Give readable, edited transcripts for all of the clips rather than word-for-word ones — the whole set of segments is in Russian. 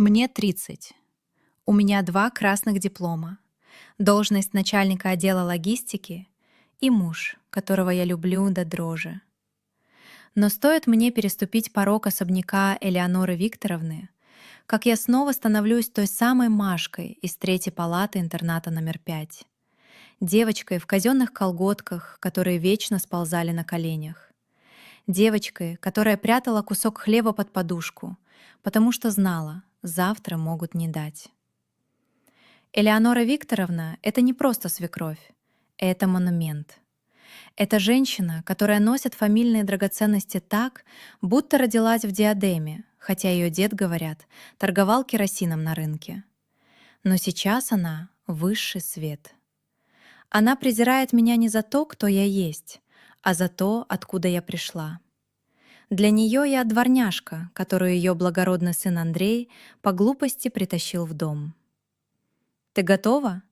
Мне 30. У меня 2 красных диплома, должность начальника отдела логистики и муж, которого я люблю до дрожи. Но стоит мне переступить порог особняка Элеоноры Викторовны, как я снова становлюсь той самой Машкой из третьей палаты интерната номер 5, девочкой в казенных колготках, которые вечно сползали на коленях, девочкой, которая прятала кусок хлеба под подушку, потому что знала, завтра могут не дать. Элеонора Викторовна — это не просто свекровь, это монумент. Это женщина, которая носит фамильные драгоценности так, будто родилась в диадеме, хотя ее дед, говорят, торговал керосином на рынке. Но сейчас она — высший свет. Она презирает меня не за то, кто я есть, а за то, откуда я пришла. Для нее я дворняжка, которую ее благородный сын Андрей по глупости притащил в дом. «Ты готова?»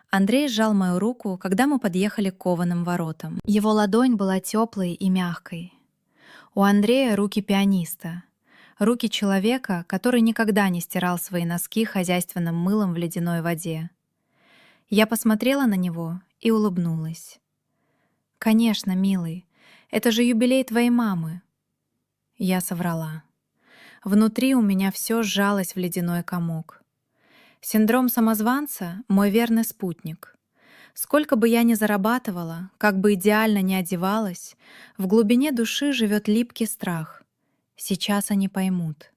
Андрей сжал мою руку, когда мы подъехали к кованым воротам. Его ладонь была теплой и мягкой. У Андрея руки пианиста, руки человека, который никогда не стирал свои носки хозяйственным мылом в ледяной воде. Я посмотрела на него и улыбнулась. «Конечно, милый, это же юбилей твоей мамы». Я соврала. Внутри у меня все сжалось в ледяной комок. Синдром самозванца — мой верный спутник. Сколько бы я ни зарабатывала, как бы идеально ни одевалась, в глубине души живет липкий страх. Сейчас они поймут.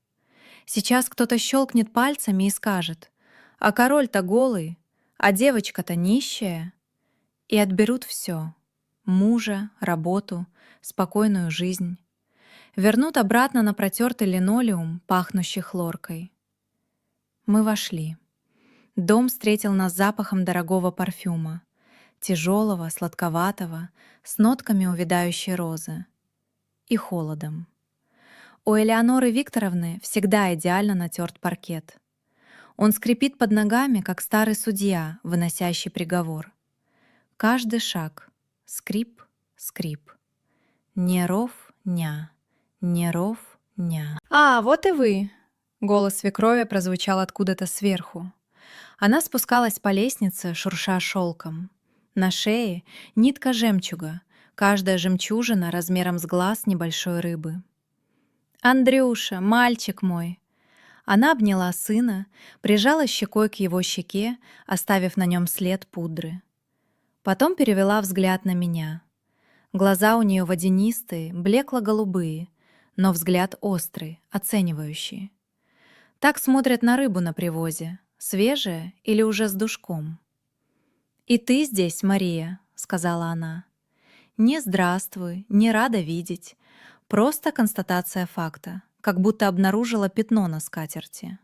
Сейчас кто-то щелкнет пальцами и скажет: «А король-то голый, а девочка-то нищая». И отберут все: мужа, работу, спокойную жизнь. Вернут обратно на протертый линолеум, пахнущий хлоркой. Мы вошли. Дом встретил нас запахом дорогого парфюма, тяжелого, сладковатого, с нотками увядающей розы. И холодом. У Элеоноры Викторовны всегда идеально натерт паркет. Он скрипит под ногами, как старый судья, выносящий приговор. Каждый шаг — скрип, скрип. Не ров, ня, не ров, ня. «А, вот и вы!» — голос свекрови прозвучал откуда-то сверху. Она спускалась по лестнице, шурша шелком. На шее нитка жемчуга, каждая жемчужина размером с глаз небольшой рыбы. «Андрюша, мальчик мой!» Она обняла сына, прижала щекой к его щеке, оставив на нем след пудры. Потом перевела взгляд на меня. Глаза у нее водянистые, блекло-голубые, но взгляд острый, оценивающий. Так смотрят на рыбу на привозе, свежая или уже с душком. «И ты здесь, Мария», — сказала она. «Не здравствуй, не рада видеть. Просто констатация факта, как будто обнаружила пятно на скатерти.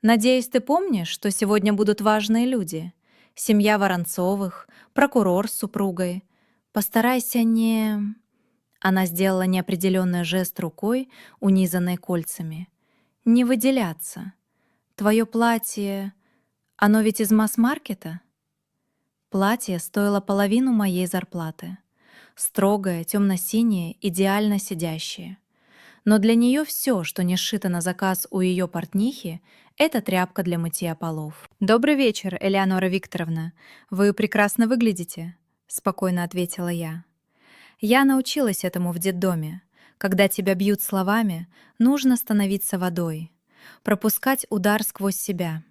Надеюсь, ты помнишь, что сегодня будут важные люди. Семья Воронцовых, прокурор с супругой. Постарайся не...» Она сделала неопределенный жест рукой, унизанной кольцами. «Не выделяться. Твое платье... Оно ведь из масс-маркета?» Платье стоило половину моей зарплаты. Строгое, темно-синее, идеально сидящее. Но для нее все, что не сшито на заказ у ее портнихи, это тряпка для мытья полов. «Добрый вечер, Элеонора Викторовна. Вы прекрасно выглядите», — спокойно ответила я. «Я научилась этому в детдоме. Когда тебя бьют словами, нужно становиться водой, пропускать удар сквозь себя.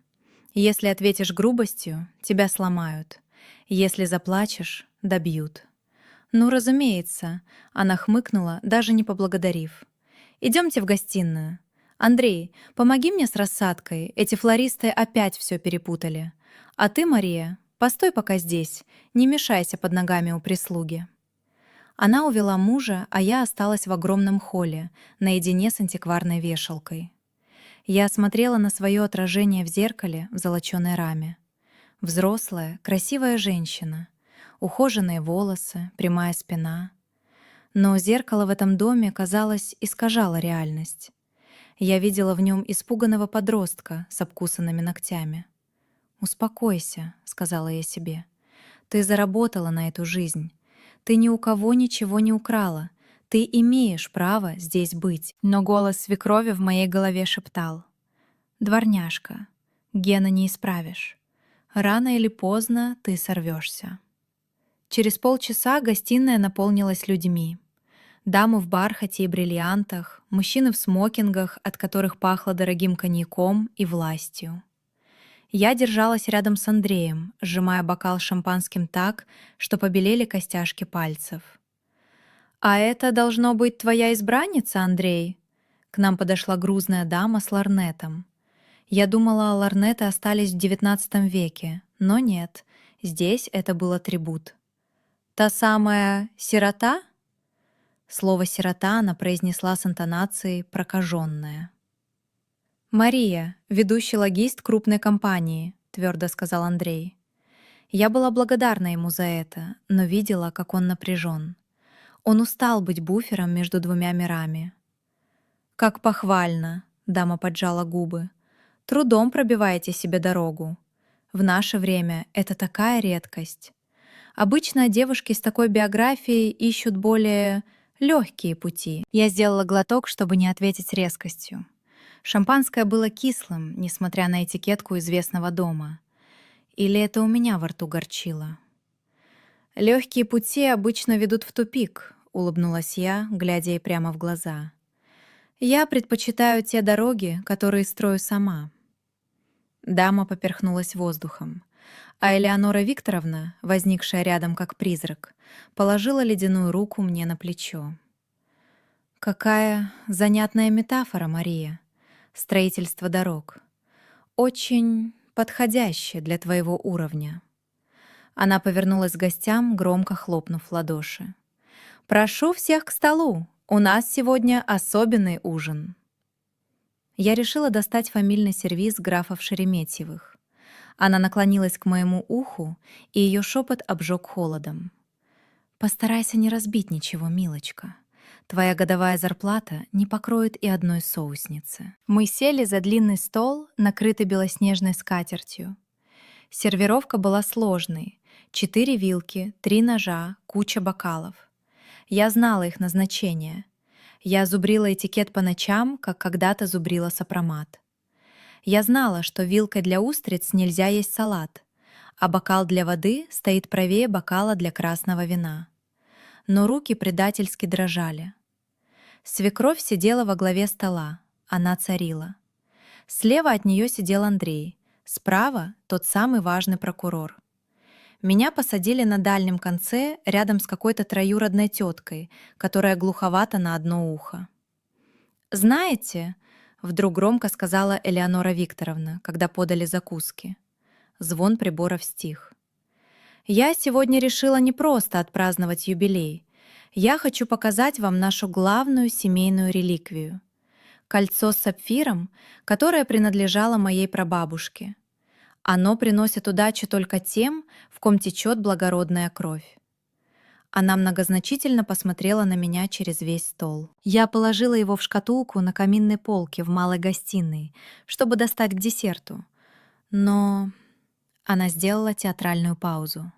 Если ответишь грубостью, тебя сломают. Если заплачешь, добьют». «Ну, разумеется», — она хмыкнула, даже не поблагодарив. «Идемте в гостиную. Андрей, помоги мне с рассадкой, эти флористы опять все перепутали. А ты, Мария, постой пока здесь, не мешайся под ногами у прислуги». Она увела мужа, а я осталась в огромном холле, наедине с антикварной вешалкой. Я смотрела на свое отражение в зеркале в золоченой раме. Взрослая, красивая женщина, ухоженные волосы, прямая спина. Но зеркало в этом доме, казалось, искажало реальность. Я видела в нем испуганного подростка с обкусанными ногтями. «Успокойся», — сказала я себе. «Ты заработала на эту жизнь. Ты ни у кого ничего не украла. Ты имеешь право здесь быть». Но голос свекрови в моей голове шептал: Дворняжка. Гена не исправишь. Рано или поздно ты сорвешься. Через полчаса гостиная наполнилась людьми. Дамы в бархате и бриллиантах, мужчины в смокингах, от которых пахло дорогим коньяком и властью. Я держалась рядом с Андреем, сжимая бокал с шампанским так, что побелели костяшки пальцев. «А это должно быть твоя избранница, Андрей?» К нам подошла грузная дама с лорнетом. Я думала, лорнеты остались в XIX веке, но нет, здесь это был атрибут. «Та самая сирота?» Слово «сирота» она произнесла с интонацией «прокаженная». «Мария, ведущий логист крупной компании», — твердо сказал Андрей. Я была благодарна ему за это, но видела, как он напряжен. Он устал быть буфером между двумя мирами. «Как похвально!» — дама поджала губы. «Трудом пробиваете себе дорогу. В наше время это такая редкость. Обычно девушки с такой биографией ищут более легкие пути». Я сделала глоток, чтобы не ответить резкостью. Шампанское было кислым, несмотря на этикетку известного дома. Или это у меня во рту горчило? «Легкие пути обычно ведут в тупик», — улыбнулась я, глядя ей прямо в глаза. «Я предпочитаю те дороги, которые строю сама». Дама поперхнулась воздухом, а Элеонора Викторовна, возникшая рядом как призрак, положила ледяную руку мне на плечо. «Какая занятная метафора, Мария. Строительство дорог. Очень подходящее для твоего уровня». Она повернулась к гостям, громко хлопнув в ладоши. «Прошу всех к столу. У нас сегодня особенный ужин». Я решила достать фамильный сервиз графов Шереметьевых. Она наклонилась к моему уху, и ее шепот обжег холодом. «Постарайся не разбить ничего, милочка. Твоя годовая зарплата не покроет и одной соусницы». Мы сели за длинный стол, накрытый белоснежной скатертью. Сервировка была сложной. 4 вилки, 3 ножа, куча бокалов. Я знала их назначение. Я зубрила этикет по ночам, как когда-то зубрила сопромат. Я знала, что вилкой для устриц нельзя есть салат, а бокал для воды стоит правее бокала для красного вина. Но руки предательски дрожали. Свекровь сидела во главе стола. Она царила. Слева от нее сидел Андрей. Справа — тот самый важный прокурор. Меня посадили на дальнем конце, рядом с какой-то троюродной теткой, которая глуховата на одно ухо. «Знаете», — вдруг громко сказала Элеонора Викторовна, когда подали закуски. Звон приборов стих. «Я сегодня решила не просто отпраздновать юбилей. Я хочу показать вам нашу главную семейную реликвию — кольцо с сапфиром, которое принадлежало моей прабабушке. Оно приносит удачу только тем, в ком течет благородная кровь». Она многозначительно посмотрела на меня через весь стол. Я положила его в шкатулку на каминной полке в малой гостиной, чтобы достать к десерту. Но она сделала театральную паузу.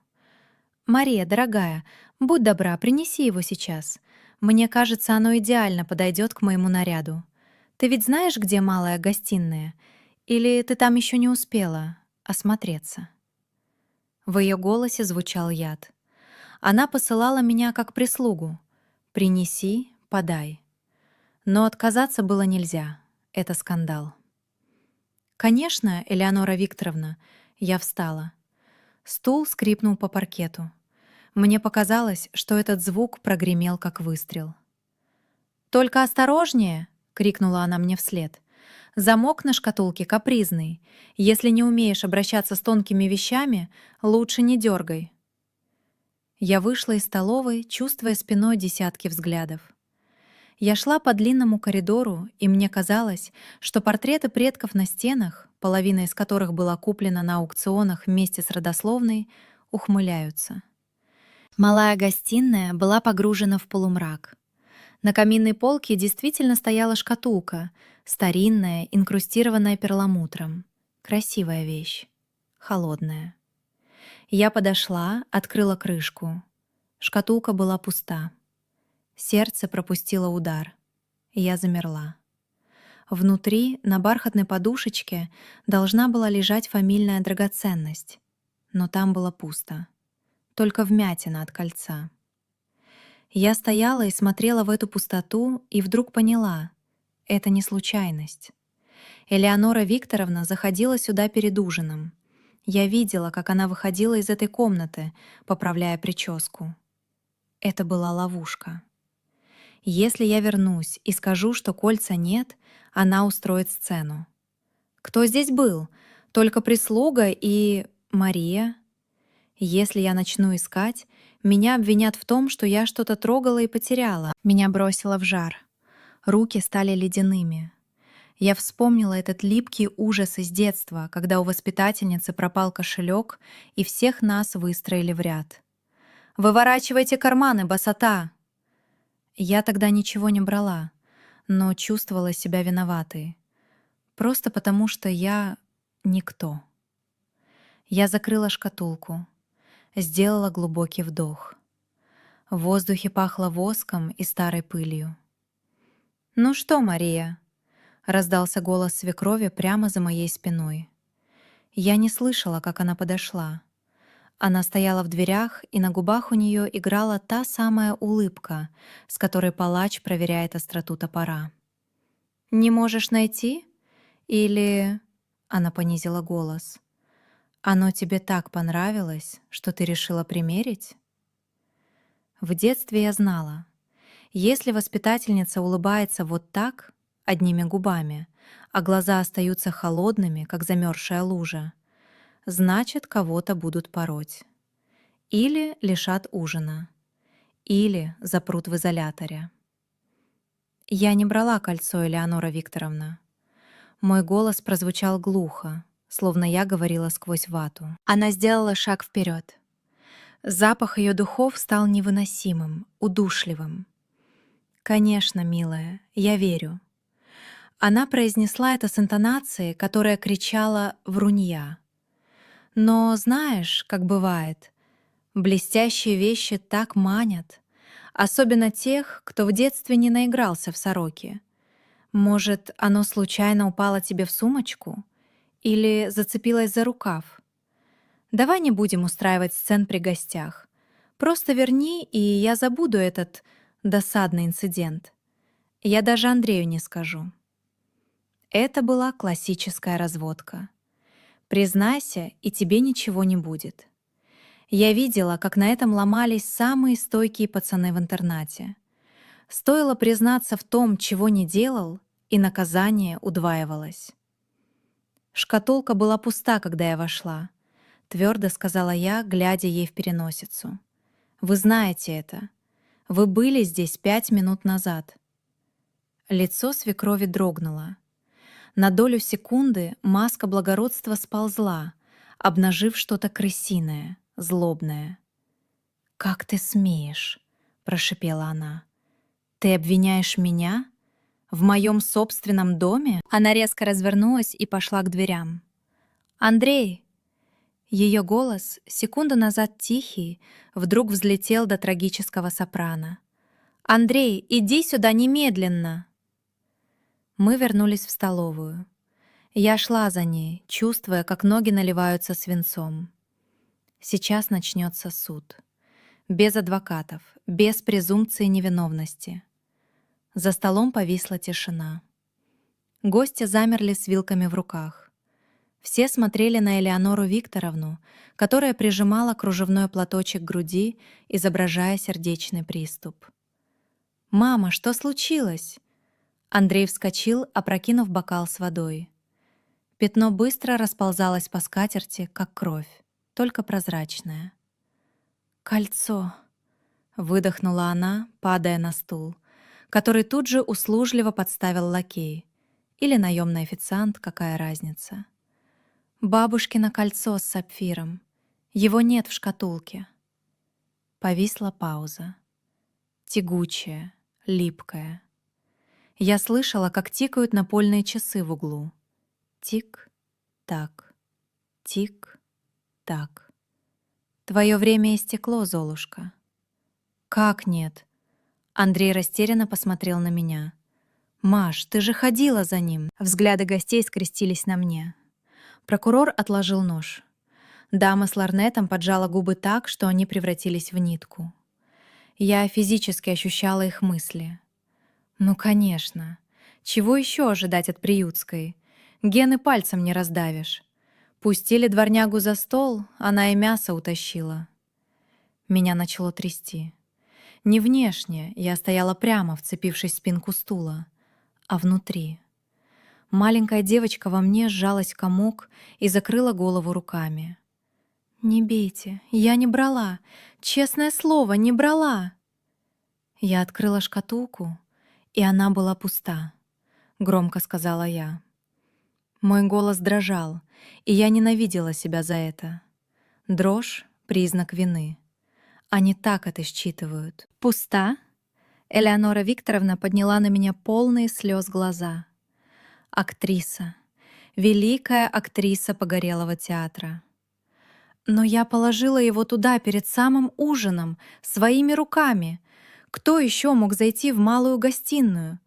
«Мария, дорогая, будь добра, принеси его сейчас. Мне кажется, оно идеально подойдет к моему наряду. Ты ведь знаешь, где малая гостиная? Или ты там еще не успела осмотреться?» В ее голосе звучал яд. Она посылала меня как прислугу. «Принеси, подай». Но отказаться было нельзя. Это скандал. «Конечно, Элеонора Викторовна», — я встала. Стул скрипнул по паркету. Мне показалось, что этот звук прогремел, как выстрел. «Только осторожнее!» — крикнула она мне вслед. «Замок на шкатулке капризный. Если не умеешь обращаться с тонкими вещами, лучше не дергай». Я вышла из столовой, чувствуя спиной десятки взглядов. Я шла по длинному коридору, и мне казалось, что портреты предков на стенах, половина из которых была куплена на аукционах вместе с родословной, ухмыляются. Малая гостиная была погружена в полумрак. На каминной полке действительно стояла шкатулка, старинная, инкрустированная перламутром. Красивая вещь, холодная. Я подошла, открыла крышку. Шкатулка была пуста. Сердце пропустило удар. Я замерла. Внутри, на бархатной подушечке, должна была лежать фамильная драгоценность, но там было пусто, только вмятина от кольца. Я стояла и смотрела в эту пустоту и вдруг поняла — это не случайность. Элеонора Викторовна заходила сюда перед ужином. Я видела, как она выходила из этой комнаты, поправляя прическу. Это была ловушка. Если я вернусь и скажу, что кольца нет, она устроит сцену. Кто здесь был? Только прислуга и Мария. Если я начну искать, меня обвинят в том, что я что-то трогала и потеряла. Меня бросило в жар. Руки стали ледяными. Я вспомнила этот липкий ужас из детства, когда у воспитательницы пропал кошелек, и всех нас выстроили в ряд. «Выворачивайте карманы, босота!» Я тогда ничего не брала, но чувствовала себя виноватой. Просто потому, что я никто. Я закрыла шкатулку, сделала глубокий вдох. В воздухе пахло воском и старой пылью. «Ну что, Мария?» — раздался голос свекрови прямо за моей спиной. Я не слышала, как она подошла. Она стояла в дверях, и на губах у нее играла та самая улыбка, с которой палач проверяет остроту топора. «Не можешь найти? Или...» — она понизила голос. «Оно тебе так понравилось, что ты решила примерить?» В детстве я знала, если воспитательница улыбается вот так, одними губами, а глаза остаются холодными, как замерзшая лужа, значит, кого-то будут пороть. Или лишат ужина, или запрут в изоляторе. Я не брала кольцо, Элеонора Викторовна. Мой голос прозвучал глухо, словно я говорила сквозь вату. Она сделала шаг вперед. Запах ее духов стал невыносимым, удушливым. «Конечно, милая, я верю». Она произнесла это с интонацией, которая кричала «врунья». Но знаешь, как бывает, блестящие вещи так манят, особенно тех, кто в детстве не наигрался в сороки. Может, оно случайно упало тебе в сумочку или зацепилось за рукав? Давай не будем устраивать сцен при гостях. Просто верни, и я забуду этот досадный инцидент. Я даже Андрею не скажу. Это была классическая разводка. Признайся, и тебе ничего не будет. Я видела, как на этом ломались самые стойкие пацаны в интернате. Стоило признаться в том, чего не делал, и наказание удваивалось. Шкатулка была пуста, когда я вошла, твердо сказала я, глядя ей в переносицу. Вы знаете это. Вы были здесь 5 минут назад. Лицо свекрови дрогнуло. На долю секунды маска благородства сползла, обнажив что-то крысиное, злобное. «Как ты смеешь?» — прошипела она. «Ты обвиняешь меня? В моем собственном доме?» Она резко развернулась и пошла к дверям. «Андрей!» Ее голос, секунду назад тихий, вдруг взлетел до трагического сопрано. «Андрей, иди сюда немедленно!» Мы вернулись в столовую. Я шла за ней, чувствуя, как ноги наливаются свинцом. Сейчас начнется суд. Без адвокатов, без презумпции невиновности. За столом повисла тишина. Гости замерли с вилками в руках. Все смотрели на Элеонору Викторовну, которая прижимала кружевной платочек к груди, изображая сердечный приступ. «Мама, что случилось?» Андрей вскочил, опрокинув бокал с водой. Пятно быстро расползалось по скатерти, как кровь, только прозрачная. «Кольцо!» — выдохнула она, падая на стул, который тут же услужливо подставил лакей. Или наемный официант, какая разница. «Бабушкино кольцо с сапфиром. Его нет в шкатулке». Повисла пауза. Тягучая, липкая. Я слышала, как тикают напольные часы в углу. Тик-так, тик-так. «Твое время истекло, Золушка». «Как нет?» Андрей растерянно посмотрел на меня. «Маш, ты же ходила за ним!» Взгляды гостей скрестились на мне. Прокурор отложил нож. Дама с ларнетом поджала губы так, что они превратились в нитку. Я физически ощущала их мысли. Ну, конечно. Чего еще ожидать от приютской? Гены пальцем не раздавишь. Пустили дворнягу за стол, она и мясо утащила. Меня начало трясти. Не внешне, я стояла прямо, вцепившись в спинку стула, а внутри. Маленькая девочка во мне сжалась в комок и закрыла голову руками. «Не бейте, я не брала. Честное слово, не брала!» Я открыла шкатулку, и она была пуста, громко сказала я. Мой голос дрожал, и я ненавидела себя за это. Дрожь — признак вины. Они так это считывают. «Пуста?» Элеонора Викторовна подняла на меня полные слез глаза. Актриса. Великая актриса Погорелого театра. Но я положила его туда перед самым ужином, своими руками. Кто еще мог зайти в малую гостиную?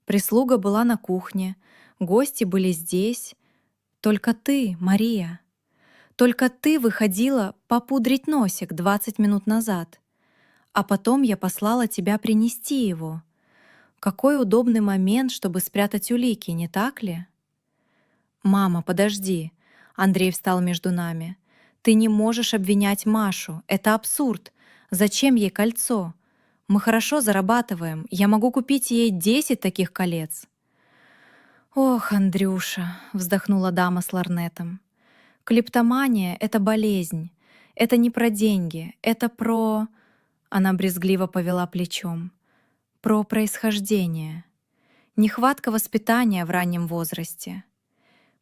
Прислуга была на кухне, гости были здесь. Только ты, Мария. Только ты выходила попудрить носик 20 минут назад. А потом я послала тебя принести его. Какой удобный момент, чтобы спрятать улики, не так ли? «Мама, подожди!» Андрей встал между нами. «Ты не можешь обвинять Машу. Это абсурд. Зачем ей кольцо? Мы хорошо зарабатываем. Я могу купить ей 10 таких колец». «Ох, Андрюша!» — вздохнула дама с ларнетом. «Клептомания — это болезнь. Это не про деньги. Это про...» Она брезгливо повела плечом. «Про происхождение. Нехватка воспитания в раннем возрасте».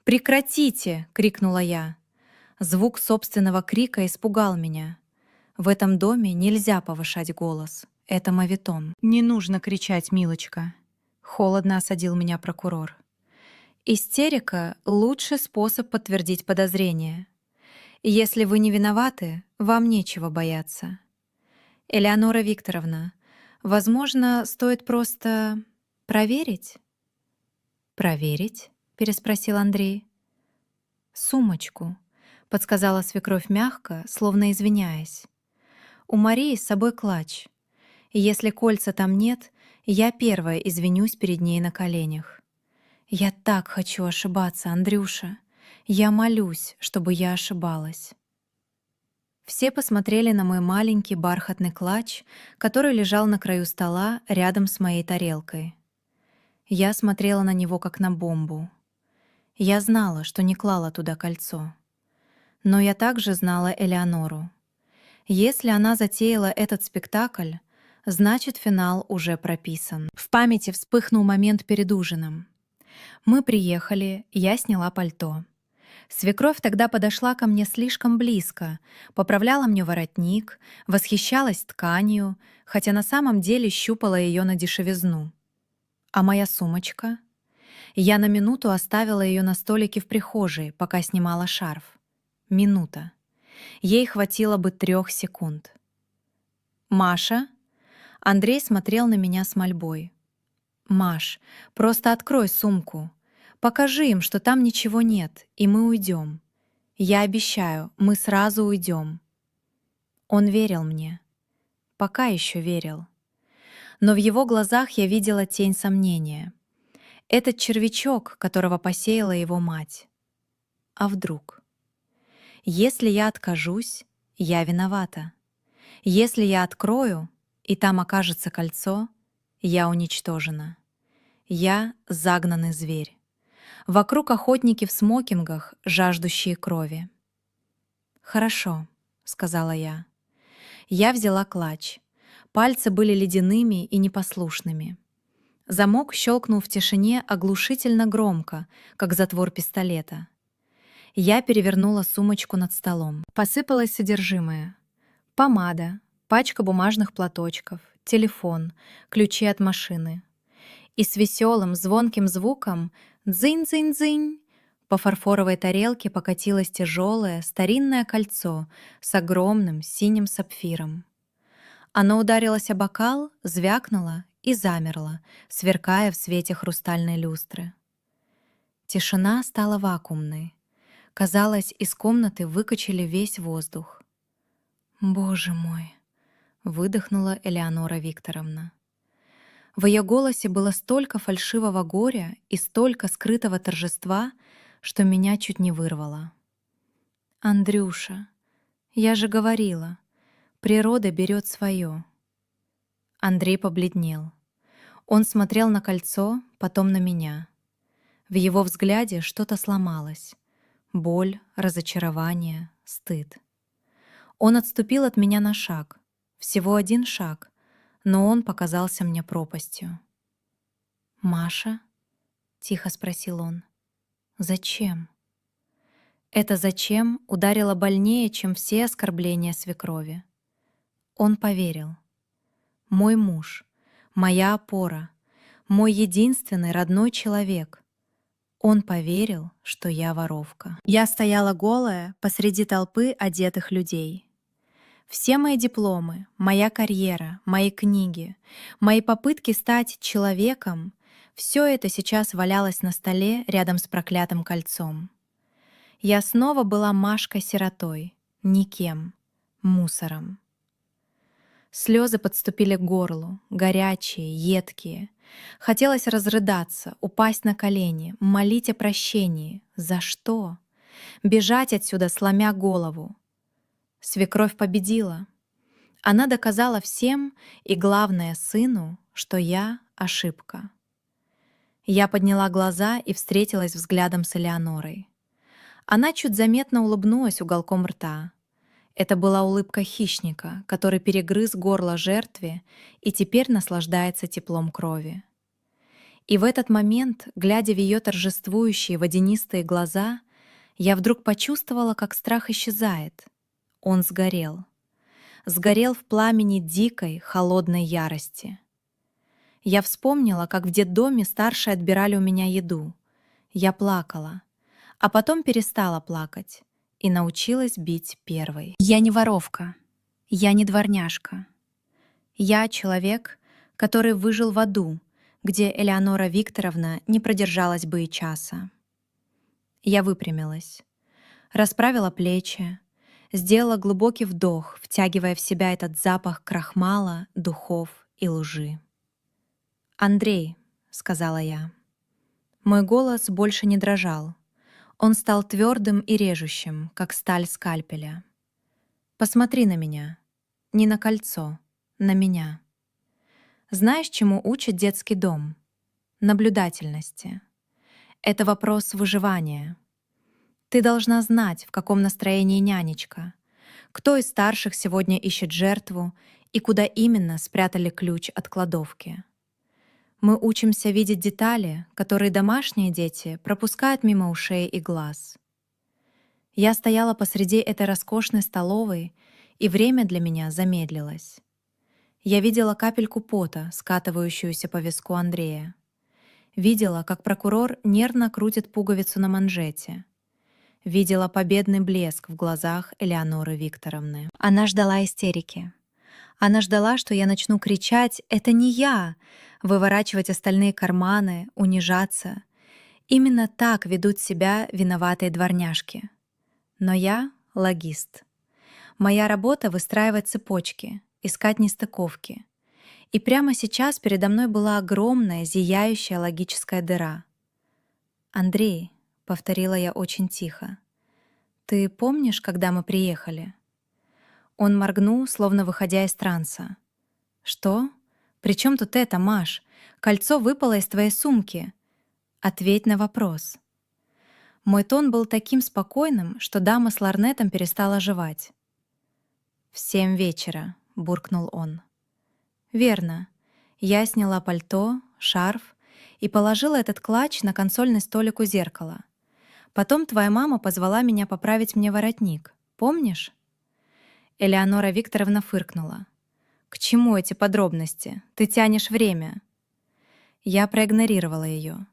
«Прекратите!» — крикнула я. Звук собственного крика испугал меня. В этом доме нельзя повышать голос. Это моветон. «Не нужно кричать, милочка», — холодно осадил меня прокурор. «Истерика — лучший способ подтвердить подозрение. Если вы не виноваты, вам нечего бояться. Элеонора Викторовна, возможно, стоит просто проверить?» «Проверить?» — переспросил Андрей. «Сумочку», — подсказала свекровь мягко, словно извиняясь. «У Марии с собой клатч. И если кольца там нет, я первая извинюсь перед ней на коленях. Я так хочу ошибаться, Андрюша. Я молюсь, чтобы я ошибалась». Все посмотрели на мой маленький бархатный клатч, который лежал на краю стола рядом с моей тарелкой. Я смотрела на него как на бомбу. Я знала, что не клала туда кольцо. Но я также знала Элеонору. Если она затеяла этот спектакль, значит, финал уже прописан. В памяти вспыхнул момент перед ужином. Мы приехали, я сняла пальто. Свекровь тогда подошла ко мне слишком близко, поправляла мне воротник, восхищалась тканью, хотя на самом деле щупала ее на дешевизну. А моя сумочка? Я на минуту оставила ее на столике в прихожей, пока снимала шарф. Минута. Ей хватило бы 3 секунд. «Маша?» Андрей смотрел на меня с мольбой. «Маш, просто открой сумку. Покажи им, что там ничего нет, и мы уйдем. Я обещаю, мы сразу уйдем». Он верил мне. Пока еще верил. Но в его глазах я видела тень сомнения. Этот червячок, которого посеяла его мать. А вдруг? Если я откажусь, я виновата. Если я открою, и там окажется кольцо, я уничтожена. Я загнанный зверь. Вокруг охотники в смокингах, жаждущие крови. «Хорошо», — сказала я. Я взяла клатч. Пальцы были ледяными и непослушными. Замок щелкнул в тишине оглушительно громко, как затвор пистолета. Я перевернула сумочку над столом. Посыпалось содержимое. Помада, пачка бумажных платочков, телефон, ключи от машины. И с веселым звонким звуком «дзынь-дзынь-дзынь» по фарфоровой тарелке покатилось тяжелое старинное кольцо с огромным синим сапфиром. Оно ударилось о бокал, звякнуло и замерло, сверкая в свете хрустальной люстры. Тишина стала вакуумной. Казалось, из комнаты выкачали весь воздух. «Боже мой!» — выдохнула Элеонора Викторовна. В ее голосе было столько фальшивого горя и столько скрытого торжества, что меня чуть не вырвало. «Андрюша, я же говорила, природа берет свое». Андрей побледнел. Он смотрел на кольцо, потом на меня. В его взгляде что-то сломалось. Боль, разочарование, стыд. Он отступил от меня на шаг. Всего один шаг, но он показался мне пропастью. «Маша?» — тихо спросил он. «Зачем?» Это «зачем» ударило больнее, чем все оскорбления свекрови. Он поверил. Мой муж, моя опора, мой единственный родной человек. Он поверил, что я воровка. Я стояла голая посреди толпы одетых людей. Все мои дипломы, моя карьера, мои книги, мои попытки стать человеком — все это сейчас валялось на столе рядом с проклятым кольцом. Я снова была Машкой-сиротой, никем, мусором. Слезы подступили к горлу, горячие, едкие. Хотелось разрыдаться, упасть на колени, молить о прощении. За что? Бежать отсюда, сломя голову. Свекровь победила. Она доказала всем, и главное, сыну, что я — ошибка. Я подняла глаза и встретилась взглядом с Элеонорой. Она чуть заметно улыбнулась уголком рта. Это была улыбка хищника, который перегрыз горло жертве и теперь наслаждается теплом крови. И в этот момент, глядя в ее торжествующие водянистые глаза, я вдруг почувствовала, как страх исчезает. Он сгорел. Сгорел в пламени дикой, холодной ярости. Я вспомнила, как в детдоме старшие отбирали у меня еду. Я плакала, а потом перестала плакать и научилась бить первой. Я не воровка, я не дворняжка. Я человек, который выжил в аду, где Элеонора Викторовна не продержалась бы и часа. Я выпрямилась, расправила плечи, сделала глубокий вдох, втягивая в себя этот запах крахмала, духов и лжи. «Андрей», — сказала я. Мой голос больше не дрожал. Он стал твердым и режущим, как сталь скальпеля. «Посмотри на меня. Не на кольцо, на меня. Знаешь, чему учит детский дом? Наблюдательности. Это вопрос выживания. Ты должна знать, в каком настроении нянечка, кто из старших сегодня ищет жертву и куда именно спрятали ключ от кладовки. Мы учимся видеть детали, которые домашние дети пропускают мимо ушей и глаз. Я стояла посреди этой роскошной столовой, и время для меня замедлилось. Я видела капельку пота, скатывающуюся по виску Андрея. Видела, как прокурор нервно крутит пуговицу на манжете. Видела победный блеск в глазах Элеоноры Викторовны. Она ждала истерики. Она ждала, что я начну кричать «Это не я!», выворачивать остальные карманы, унижаться. Именно так ведут себя виноватые дворняжки. Но я — логист. Моя работа — выстраивать цепочки, искать нестыковки. И прямо сейчас передо мной была огромная, зияющая логическая дыра. «Андрей», — повторила я очень тихо, — «ты помнишь, когда мы приехали?» Он моргнул, словно выходя из транса. «Что? При чем тут это, Маш? Кольцо выпало из твоей сумки. Ответь на вопрос». Мой тон был таким спокойным, что дама с ларнетом перестала жевать. «В 7 вечера», — буркнул он. «Верно. Я сняла пальто, шарф и положила этот клатч на консольный столик у зеркала. Потом твоя мама позвала меня поправить мне воротник. Помнишь?» Элеонора Викторовна фыркнула. «К чему эти подробности? Ты тянешь время». Я проигнорировала ее.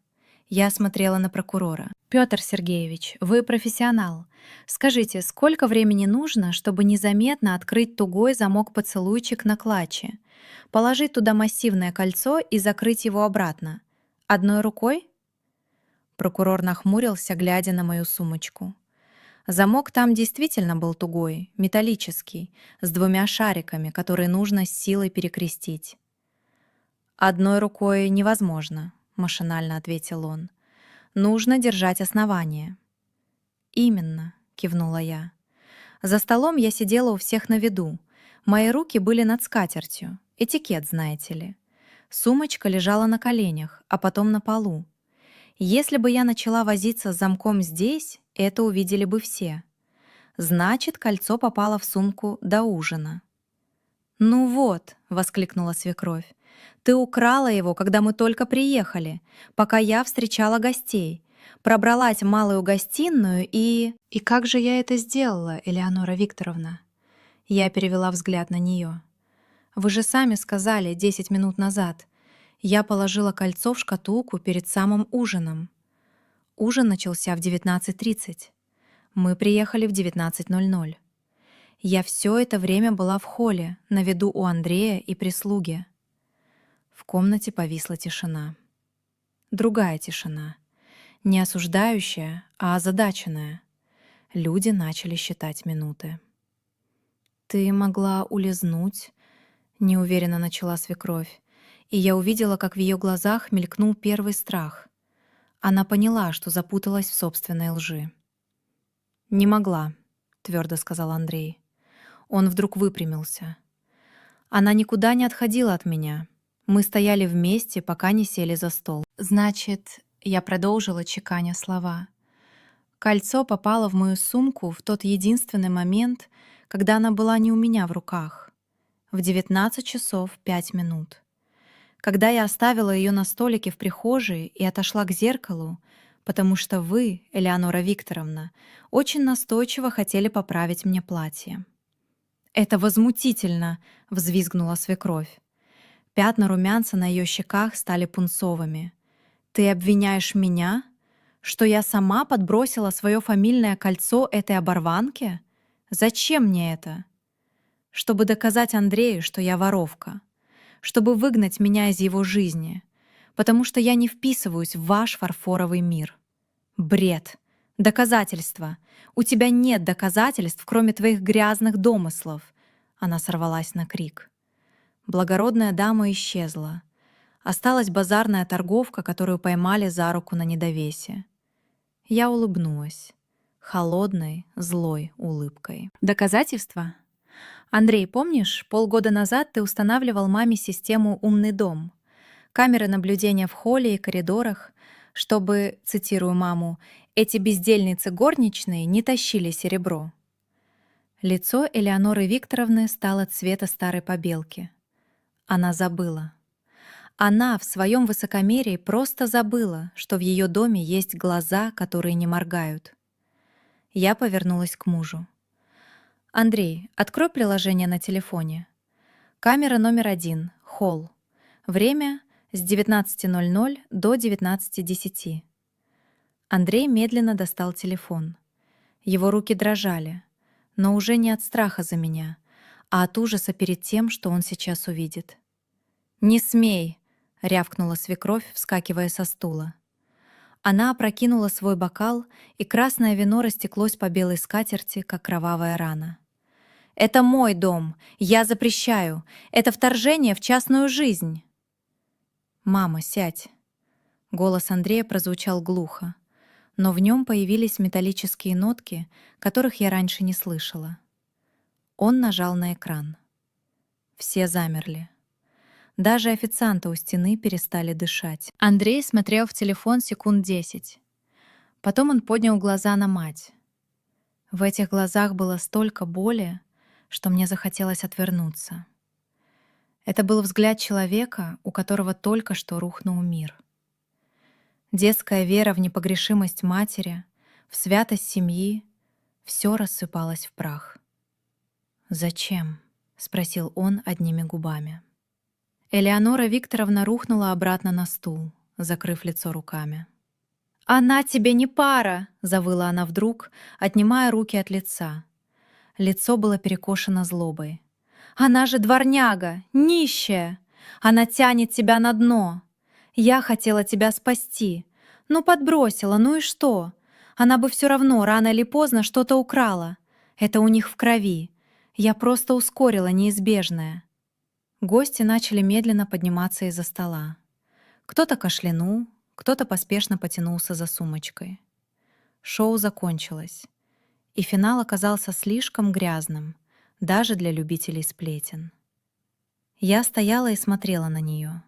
Я смотрела на прокурора. «Петр Сергеевич, вы профессионал. Скажите, сколько времени нужно, чтобы незаметно открыть тугой замок-поцелуйчик на клатче, положить туда массивное кольцо и закрыть его обратно? Одной рукой?» Прокурор нахмурился, глядя на мою сумочку. Замок там действительно был тугой, металлический, с двумя шариками, которые нужно с силой перекрестить. «Одной рукой невозможно», — машинально ответил он. «Нужно держать основание». «Именно», — кивнула я. За столом я сидела у всех на виду. Мои руки были над скатертью. Этикет, знаете ли. Сумочка лежала на коленях, а потом на полу. Если бы я начала возиться с замком здесь, это увидели бы все. Значит, кольцо попало в сумку до ужина. «Ну вот», — воскликнула свекровь, «ты украла его, когда мы только приехали, пока я встречала гостей, пробралась в малую гостиную и...» «И как же я это сделала, Элеонора Викторовна?» Я перевела взгляд на нее. «Вы же сами сказали 10 минут назад. Я положила кольцо в шкатулку перед самым ужином. Ужин начался в 19:30. Мы приехали в 19:00. Я все это время была в холле, на виду у Андрея и прислуги». В комнате повисла тишина. Другая тишина. Не осуждающая, а озадаченная. Люди начали считать минуты. «Ты могла улизнуть», — неуверенно начала свекровь, и я увидела, как в ее глазах мелькнул первый страх. Она поняла, что запуталась в собственной лжи. «Не могла», — твердо сказал Андрей. Он вдруг выпрямился. «Она никуда не отходила от меня. Мы стояли вместе, пока не сели за стол». «Значит...» — я продолжила, чеканя слова. «Кольцо попало в мою сумку в тот единственный момент, когда она была не у меня в руках. В 19 часов 5 минут. Когда я оставила ее на столике в прихожей и отошла к зеркалу, потому что вы, Элеонора Викторовна, очень настойчиво хотели поправить мне платье». «Это возмутительно!» — взвизгнула свекровь. Пятна румянца на ее щеках стали пунцовыми. «Ты обвиняешь меня? Что я сама подбросила свое фамильное кольцо этой оборванке? Зачем мне это? Чтобы доказать Андрею, что я воровка. Чтобы выгнать меня из его жизни. Потому что я не вписываюсь в ваш фарфоровый мир. Бред. Доказательства. У тебя нет доказательств, кроме твоих грязных домыслов». Она сорвалась на крик. Благородная дама исчезла. Осталась базарная торговка, которую поймали за руку на недовесе. Я улыбнулась. Холодной, злой улыбкой. «Доказательства? Андрей, помнишь, полгода назад ты устанавливал маме систему «Умный дом»? Камеры наблюдения в холле и коридорах, чтобы, цитирую маму, «эти бездельницы горничные не тащили серебро». Лицо Элеоноры Викторовны стало цвета старой побелки. Она забыла. Она в своем высокомерии просто забыла, что в ее доме есть глаза, которые не моргают. Я повернулась к мужу. «Андрей, открой приложение на телефоне. Камера номер 1, холл. Время с 19:00 до 19:10». Андрей медленно достал телефон. Его руки дрожали, но уже не от страха за меня, а от ужаса перед тем, что он сейчас увидит. «Не смей!» — рявкнула свекровь, вскакивая со стула. Она опрокинула свой бокал, и красное вино растеклось по белой скатерти, как кровавая рана. «Это мой дом! Я запрещаю! Это вторжение в частную жизнь!» «Мама, сядь!» Голос Андрея прозвучал глухо, но в нем появились металлические нотки, которых я раньше не слышала. Он нажал на экран. Все замерли. Даже официанты у стены перестали дышать. Андрей смотрел в телефон секунд 10. Потом он поднял глаза на мать. В этих глазах было столько боли, что мне захотелось отвернуться. Это был взгляд человека, у которого только что рухнул мир. Детская вера в непогрешимость матери, в святость семьи — все рассыпалось в прах. «Зачем?» — спросил он одними губами. Элеонора Викторовна рухнула обратно на стул, закрыв лицо руками. «Она тебе не пара!» — завыла она вдруг, отнимая руки от лица. Лицо было перекошено злобой. «Она же дворняга, нищая! Она тянет тебя на дно! Я хотела тебя спасти. Ну, подбросила, ну и что? Она бы все равно рано или поздно что-то украла. Это у них в крови. Я просто ускорила неизбежное». Гости начали медленно подниматься из-за стола. Кто-то кашлянул, кто-то поспешно потянулся за сумочкой. Шоу закончилось, и финал оказался слишком грязным, даже для любителей сплетен. Я стояла и смотрела на нее.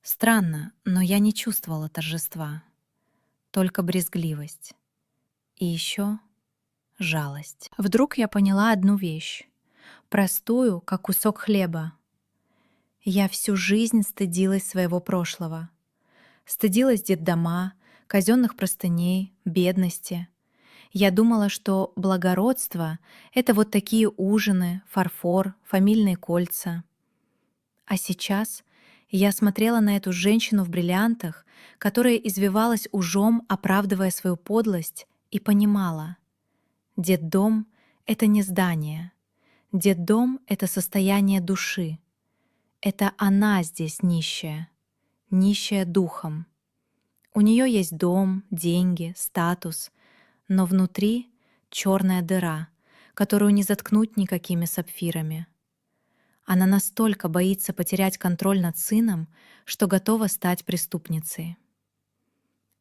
Странно, но я не чувствовала торжества, только брезгливость. И еще жалость. Вдруг я поняла одну вещь, простую, как кусок хлеба. Я всю жизнь стыдилась своего прошлого. Стыдилась детдома, казенных простыней, бедности. Я думала, что благородство — это вот такие ужины, фарфор, фамильные кольца. А сейчас я смотрела на эту женщину в бриллиантах, которая извивалась ужом, оправдывая свою подлость, и понимала: детдом — это не здание. Детдом — это состояние души. Это она здесь нищая, нищая духом. У нее есть дом, деньги, статус, но внутри черная дыра, которую не заткнуть никакими сапфирами. Она настолько боится потерять контроль над сыном, что готова стать преступницей.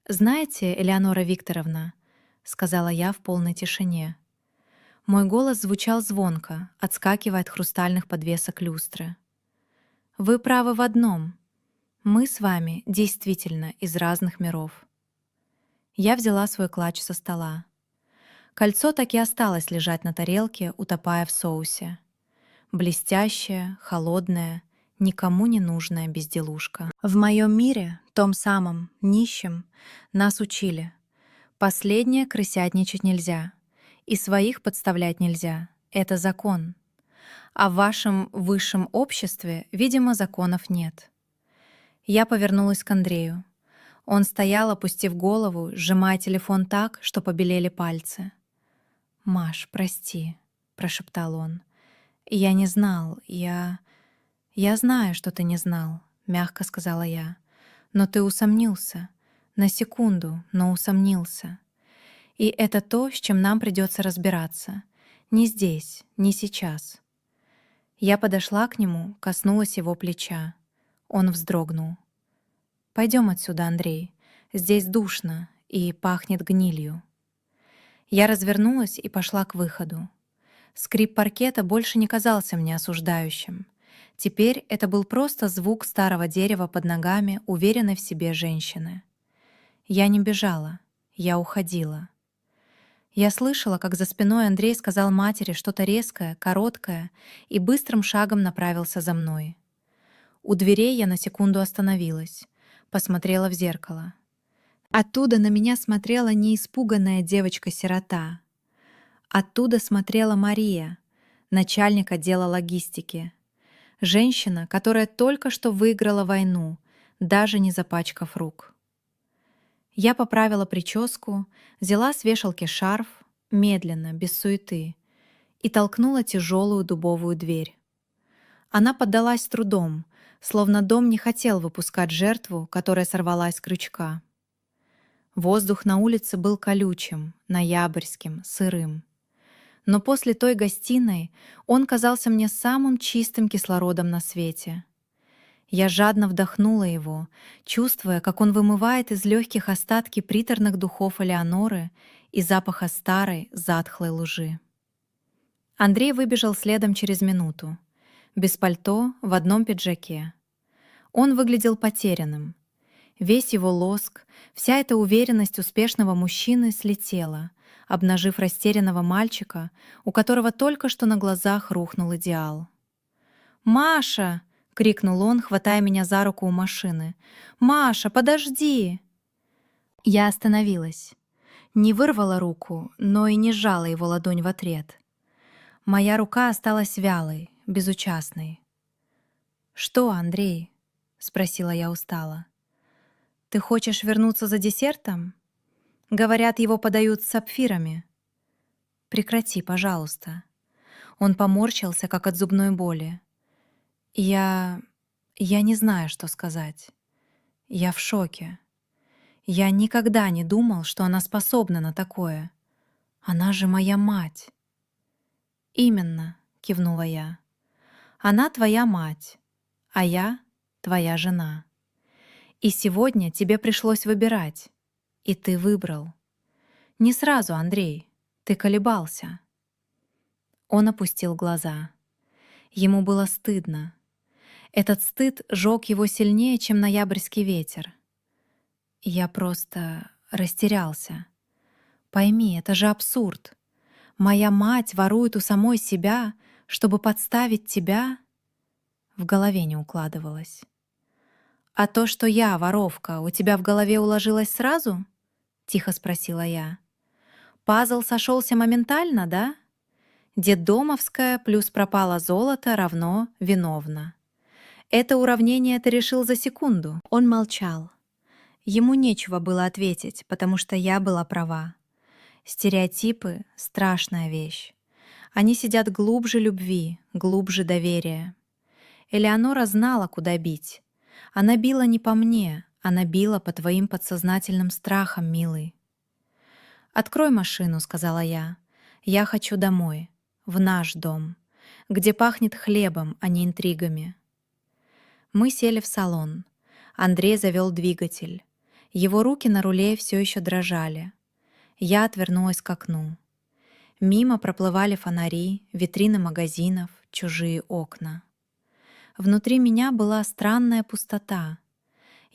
«Знаете, Элеонора Викторовна», — сказала я в полной тишине, мой голос звучал звонко, отскакивая от хрустальных подвесок люстры. «Вы правы в одном. Мы с вами действительно из разных миров». Я взяла свой клатч со стола. Кольцо так и осталось лежать на тарелке, утопая в соусе. Блестящая, холодная, никому не нужная безделушка. В моем мире, том самом, нищем, нас учили. Последнее крысятничать нельзя, и своих подставлять нельзя. Это закон. А в вашем высшем обществе, видимо, законов нет. Я повернулась к Андрею. Он стоял, опустив голову, сжимая телефон так, что побелели пальцы. «Маш, прости», — прошептал он. «Я не знал, Я знаю, что ты не знал», — мягко сказала я. «Но ты усомнился. На секунду, но усомнился. И это то, с чем нам придется разбираться. Не здесь, не сейчас». Я подошла к нему, коснулась его плеча. Он вздрогнул. «Пойдем отсюда, Андрей. Здесь душно и пахнет гнилью». Я развернулась и пошла к выходу. Скрип паркета больше не казался мне осуждающим. Теперь это был просто звук старого дерева под ногами уверенной в себе женщины. Я не бежала, я уходила. Я слышала, как за спиной Андрей сказал матери что-то резкое, короткое, и быстрым шагом направился за мной. У дверей я на секунду остановилась, посмотрела в зеркало. Оттуда на меня смотрела не испуганная девочка-сирота. Оттуда смотрела Мария, начальник отдела логистики. Женщина, которая только что выиграла войну, даже не запачкав рук. Я поправила прическу, взяла с вешалки шарф, медленно, без суеты, и толкнула тяжелую дубовую дверь. Она поддалась с трудом, словно дом не хотел выпускать жертву, которая сорвалась с крючка. Воздух на улице был колючим, ноябрьским, сырым. Но после той гостиной он казался мне самым чистым кислородом на свете. Я жадно вдохнула его, чувствуя, как он вымывает из легких остатки приторных духов Элеоноры и запаха старой, затхлой лжи. Андрей выбежал следом через минуту, без пальто, в одном пиджаке. Он выглядел потерянным. Весь его лоск, вся эта уверенность успешного мужчины слетела, обнажив растерянного мальчика, у которого только что на глазах рухнул идеал. «Маша!» — крикнул он, хватая меня за руку у машины. «Маша, подожди!» Я остановилась. Не вырвала руку, но и не сжала его ладонь в ответ. Моя рука осталась вялой, безучастной. «Что, Андрей?» — спросила я устало. «Ты хочешь вернуться за десертом? Говорят, его подают с сапфирами. Прекрати, пожалуйста. Он поморщился, как от зубной боли. Я... я не знаю, что сказать. Я в шоке. Я никогда не думал, что она способна на такое. Она же моя мать. Именно, кивнула я. Она твоя мать, а я твоя жена. И сегодня тебе пришлось выбирать. И ты выбрал. Не сразу, Андрей. Ты колебался. Он опустил глаза. Ему было стыдно. Этот стыд жёг его сильнее, чем ноябрьский ветер. Я просто растерялся. Пойми, это же абсурд. Моя мать ворует у самой себя, чтобы подставить тебя. В голове не укладывалось. А то, что я воровка, у тебя в голове уложилось сразу? Тихо спросила я. Пазл сошелся моментально, да? Детдомовская плюс пропало золото равно виновна. Это уравнение ты решил за секунду. Он молчал. Ему нечего было ответить, потому что я была права. Стереотипы — страшная вещь. Они сидят глубже любви, глубже доверия. Элеонора знала, куда бить. Она била не по мне, она била по твоим подсознательным страхам, милый. «Открой машину», — сказала я. «Я хочу домой, в наш дом, где пахнет хлебом, а не интригами». Мы сели в салон. Андрей завел двигатель. Его руки на руле все еще дрожали. Я отвернулась к окну. Мимо проплывали фонари, витрины магазинов, чужие окна. Внутри меня была странная пустота.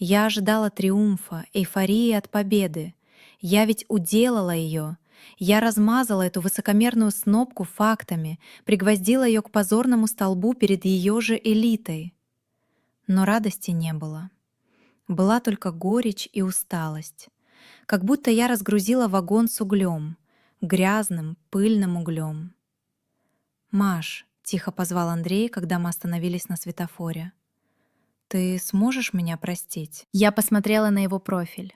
Я ожидала триумфа, эйфории от победы. Я ведь уделала ее. Я размазала эту высокомерную снопку фактами, пригвоздила ее к позорному столбу перед ее же элитой. Но радости не было. Была только горечь и усталость. Как будто я разгрузила вагон с углем, грязным, пыльным углем. «Маш», — тихо позвал Андрей, когда мы остановились на светофоре, «ты сможешь меня простить?» Я посмотрела на его профиль.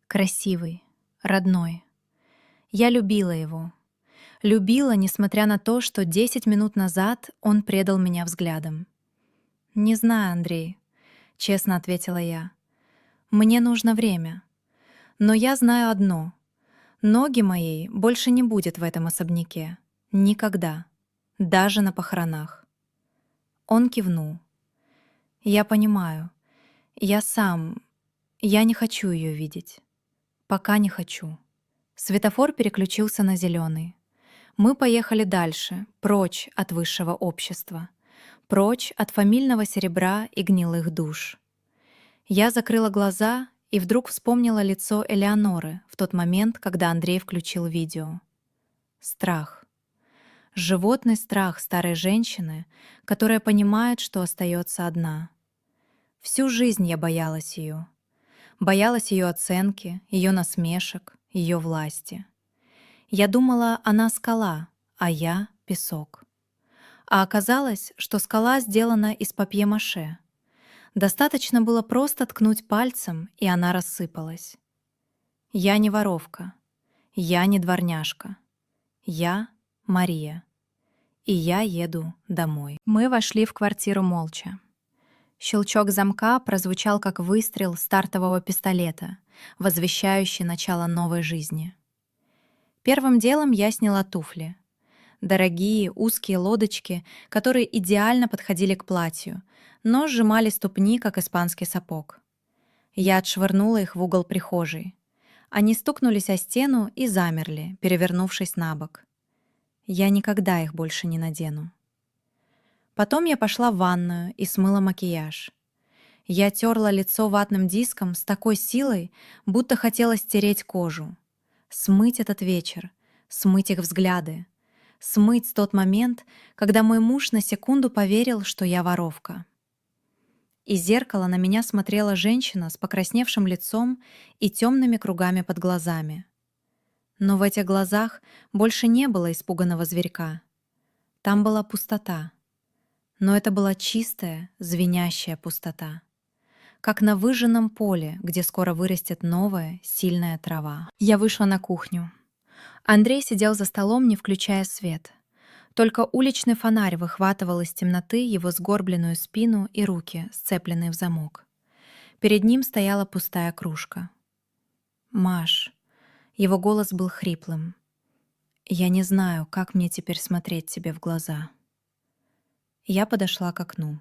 Красивый, родной. Я любила его. Любила, несмотря на то, что 10 минут назад он предал меня взглядом. «Не знаю, Андрей», — честно ответила я. «Мне нужно время. Но я знаю одно. Ноги моей больше не будет в этом особняке. Никогда. Даже на похоронах». Он кивнул. «Я понимаю. Я сам... Я не хочу ее видеть. Пока не хочу». Светофор переключился на зеленый. Мы поехали дальше, прочь от высшего общества, прочь от фамильного серебра и гнилых душ. Я закрыла глаза и вдруг вспомнила лицо Элеоноры в тот момент, когда Андрей включил видео. Страх. Животный страх старой женщины, которая понимает, что остается одна. Всю жизнь я боялась ее. Боялась ее оценки, ее насмешек, ее власти. Я думала, она скала, а я — песок. А оказалось, что скала сделана из папье-маше. Достаточно было просто ткнуть пальцем, и она рассыпалась. Я не воровка. Я не дворняжка. Я — Мария. И я еду домой. Мы вошли в квартиру молча. Щелчок замка прозвучал как выстрел стартового пистолета, возвещающий начало новой жизни. Первым делом я сняла туфли. Дорогие узкие лодочки, которые идеально подходили к платью, но сжимали ступни, как испанский сапог. Я отшвырнула их в угол прихожей. Они стукнулись о стену и замерли, перевернувшись на бок. Я никогда их больше не надену. Потом я пошла в ванную и смыла макияж. Я терла лицо ватным диском с такой силой, будто хотела стереть кожу. Смыть этот вечер, смыть их взгляды, смыть тот момент, когда мой муж на секунду поверил, что я воровка. Из зеркала на меня смотрела женщина с покрасневшим лицом и темными кругами под глазами. Но в этих глазах больше не было испуганного зверька. Там была пустота. Но это была чистая, звенящая пустота. как на выжженном поле, где скоро вырастет новая, сильная трава. Я вышла на кухню. Андрей сидел за столом, не включая свет. Только уличный фонарь выхватывал из темноты его сгорбленную спину и руки, сцепленные в замок. Перед ним стояла пустая кружка. «Маш», его голос был хриплым, «я не знаю, как мне теперь смотреть тебе в глаза». Я подошла к окну.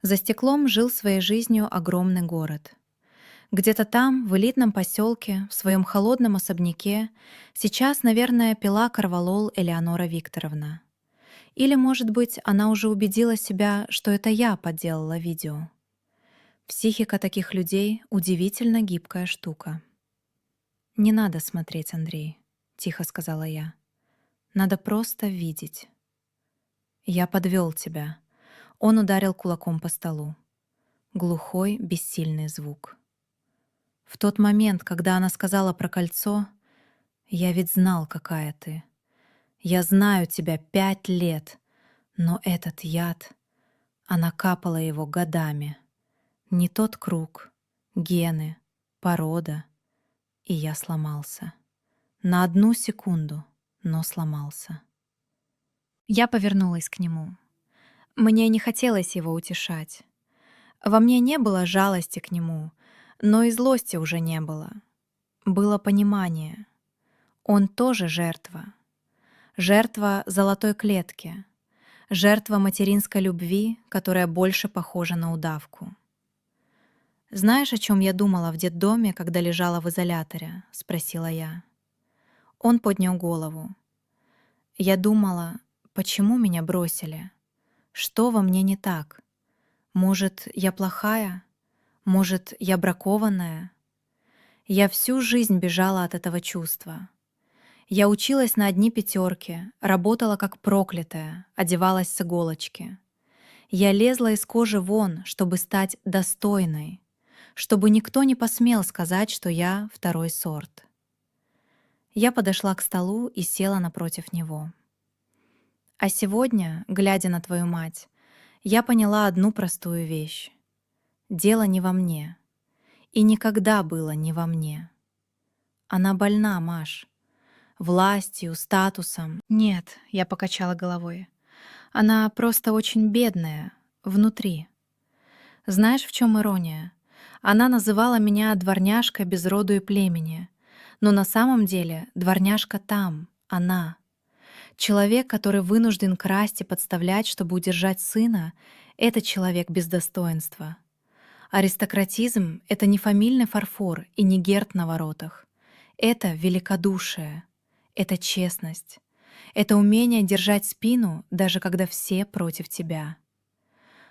За стеклом жил своей жизнью огромный город. Где-то там, в элитном поселке, в своем холодном особняке, сейчас, наверное, пила корвалол Элеонора Викторовна. Или, может быть, она уже убедила себя, что это я подделала видео. Психика таких людей — удивительно гибкая штука. «Не надо смотреть, Андрей», — тихо сказала я. «Надо просто видеть». «Я подвел тебя». Он ударил кулаком по столу. Глухой, бессильный звук. В тот момент, когда она сказала про кольцо, я ведь знал, какая ты. Я знаю тебя 5 лет, но этот яд, она капала его годами. Не тот круг, гены, порода, и я сломался. На 1 секунду, но сломался. Я повернулась к нему. Мне не хотелось его утешать. Во мне не было жалости к нему, но и злости уже не было. Было понимание. Он тоже жертва. Жертва золотой клетки. Жертва материнской любви, которая больше похожа на удавку. «Знаешь, о чем я думала в детдоме, когда лежала в изоляторе?» — спросила я. Он поднял голову. Я думала, почему меня бросили? Что во мне не так? Может, я плохая? Может, я бракованная? Я всю жизнь бежала от этого чувства. Я училась на одни 5, работала как проклятая, одевалась с иголочки. Я лезла из кожи вон, чтобы стать достойной, чтобы никто не посмел сказать, что я второй сорт. Я подошла к столу и села напротив него. А сегодня, глядя на твою мать, я поняла одну простую вещь. Дело не во мне. И никогда было не во мне. Она больна, Маш. Властью, статусом. Нет, я покачала головой. Она просто очень бедная, внутри. Знаешь, в чем ирония? Она называла меня дворняжкой без роду и племени. Но на самом деле дворняжка там, она. Человек, который вынужден красть и подставлять, чтобы удержать сына, это человек без достоинства. Аристократизм — это не фамильный фарфор и не герб на воротах. Это великодушие, это честность, это умение держать спину, даже когда все против тебя.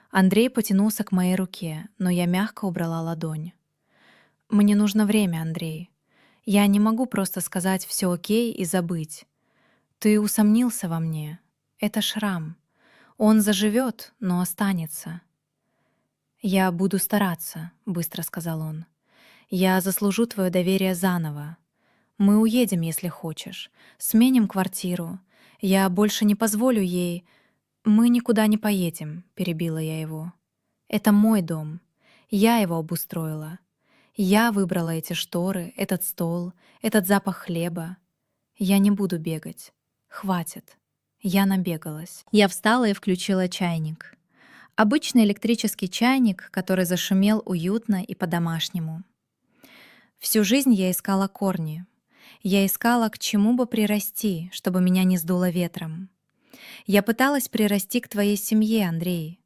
Андрей потянулся к моей руке, но я мягко убрала ладонь. «Мне нужно время, Андрей. Я не могу просто сказать «все окей» и забыть. Ты усомнился во мне. Это шрам. Он заживет, но останется». «Я буду стараться», — быстро сказал он. «Я заслужу твое доверие заново. Мы уедем, если хочешь. Сменим квартиру. Я больше не позволю ей...» «Мы никуда не поедем», — перебила я его. «Это мой дом. Я его обустроила. Я выбрала эти шторы, этот стол, этот запах хлеба. Я не буду бегать. Хватит. Я набегалась». Я встала и включила чайник. Обычный электрический чайник, который зашумел уютно и по-домашнему. Всю жизнь я искала корни. Я искала, к чему бы прирасти, чтобы меня не сдуло ветром. Я пыталась прирасти к твоей семье, Андрей.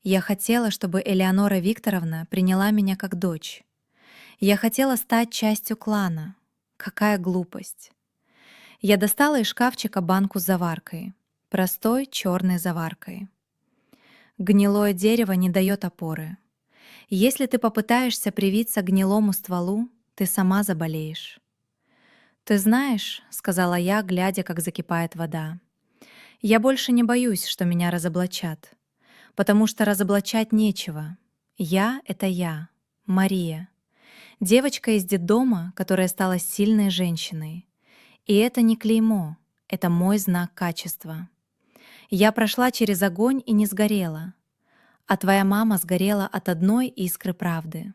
Я хотела, чтобы Элеонора Викторовна приняла меня как дочь. Я хотела стать частью клана. Какая глупость. Я достала из шкафчика банку с заваркой. Простой черной заваркой. Гнилое дерево не дает опоры. Если ты попытаешься привиться к гнилому стволу, ты сама заболеешь. «Ты знаешь», — сказала я, глядя, как закипает вода, «я больше не боюсь, что меня разоблачат, потому что разоблачать нечего. Я — это я, Мария, девочка из детдома, которая стала сильной женщиной. И это не клеймо, это мой знак качества. Я прошла через огонь и не сгорела. а твоя мама сгорела от одной искры правды.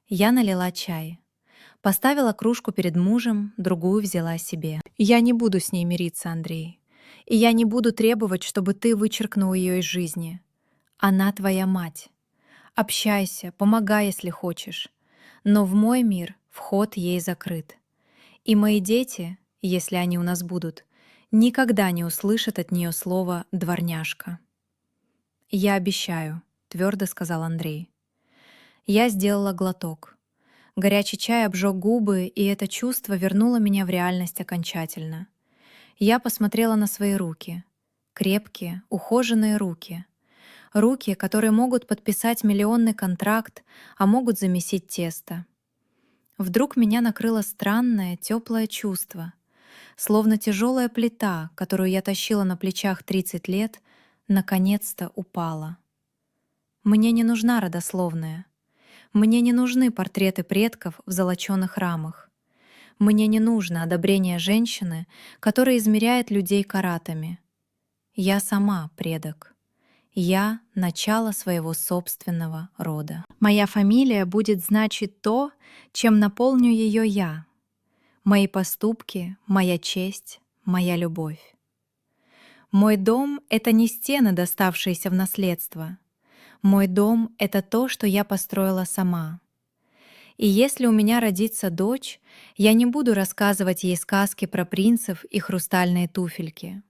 Я налила чай, поставила кружку перед мужем, другую взяла себе. Я не буду с ней мириться, Андрей. И я не буду требовать, чтобы ты вычеркнул ее из жизни. Она твоя мать. Общайся, помогай, если хочешь. Но в мой мир вход ей закрыт. И мои дети, если они у нас будут, никогда не услышат от нее слово «дворняжка». «Я обещаю», — твердо сказал Андрей. Я сделала глоток. Горячий чай обжег губы, и это чувство вернуло меня в реальность окончательно. Я посмотрела на свои руки. Крепкие, ухоженные руки. Руки, которые могут подписать миллионный контракт, а могут замесить тесто. Вдруг меня накрыло странное, теплое чувство, словно тяжелая плита, которую я тащила на плечах 30 лет, наконец-то упала. Мне не нужна родословная. Мне не нужны портреты предков в золочёных рамах. Мне не нужно одобрение женщины, которая измеряет людей каратами. Я сама предок. Я — начало своего собственного рода. Моя фамилия будет значить то, чем наполню ее я. Мои поступки, моя честь, моя любовь. Мой дом — это не стены, доставшиеся в наследство. Мой дом — это то, что я построила сама. И если у меня родится дочь, я не буду рассказывать ей сказки про принцев и хрустальные туфельки.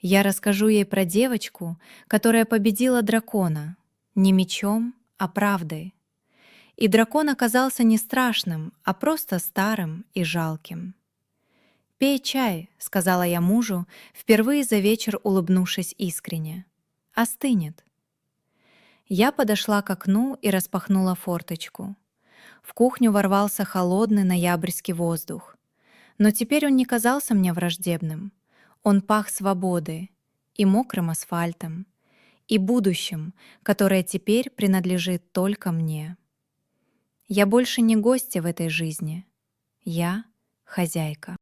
Я расскажу ей про девочку, которая победила дракона, не мечом, а правдой. И дракон оказался не страшным, а просто старым и жалким. «Пей чай», — сказала я мужу, впервые за вечер улыбнувшись искренне. «Остынет». Я подошла к окну и распахнула форточку. В кухню ворвался холодный ноябрьский воздух. Но теперь он не казался мне враждебным. Он пах свободой и мокрым асфальтом, и будущим, которое теперь принадлежит только мне. Я больше не гостья в этой жизни. Я — хозяйка.